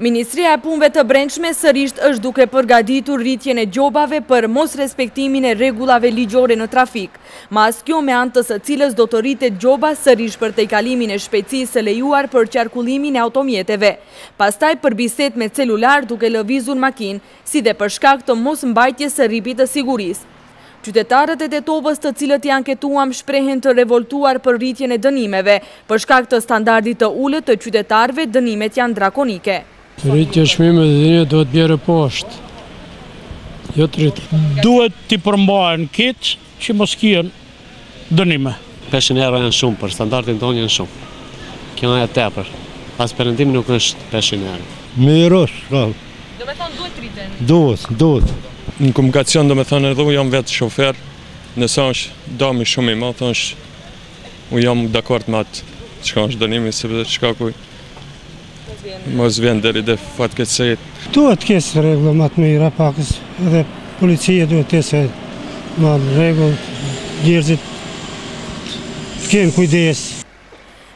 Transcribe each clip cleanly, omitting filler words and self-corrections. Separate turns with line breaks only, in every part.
Ministria e Punëve të Brendshme sërish është duke përgatitur rritjen e gjobave për mos respektimin e rregullave ligjore në trafik. Mas kjo me anë të së cilës do të rritet gjoba sërish për tejkalimin e shpejtësisë së lejuar për qarkullimin e automjeteve. Pastaj për bisedë me celular duke lëvizur makinë, si dhe për shkak të mos mbajtjes së rripit të sigurisë. Qytetarët e Tetovës të cilët i anketuam shprehen të revoltuar për rritjen e dënimeve. Për shkak të standardit të ulët të qytetarëve, dënimet janë drakonike.
Rritje çmimeve dhe dënimeve duhet bjerë poshtë. Jo të rritet.
Duhet t'i përmbahen kitë që mos kien dënime.
500 euro janë shumë, për standardin tonë janë shumë. Kjo e tepër. Pas perëndimi nuk është 500 euro.
Mirosh, rrallë.
Do me thonë duhet rriten?
Duhet.
Në komunikacion do me thonë edhe u jam vetë shofer, nëse është dami shumë i madh, është u jam dakord me atë çka është dënimi, sepse çka kuj mos vjen deri te fatkeqësia.
Duhet të kesh rregulla më të mira pakës, edhe policia duhet të kesh më rregull, njerëzit të kenë kujdes.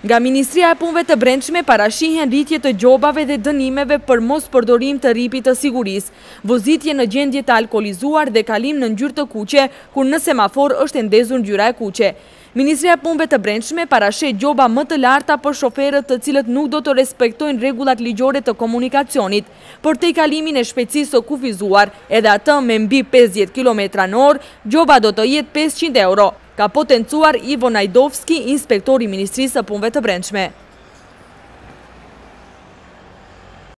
Nga Ministria e Punëve të Brendshme parashihen rritje të gjobave dhe dënimeve për mos përdorim të rripit të sigurisë, vozitje në gjendje të alkolizuar dhe kalim në ngjyrë të kuqe, kur në semafor është ndezur ngjyra e kuqe. Ministria e Punëve të Brendshme parasheh gjoba më të larta për shoferët të cilët nuk do të respektojnë rregullat ligjore të komunikacionit, për tejkalimin e shpejtësisë së kufizuar, edhe atë me mbi 50 km/h, gjoba do të jetë 500 euro. Ka potencuar Ivo Najdovski, inspektori i Ministrisë së Punëve të Brendshme.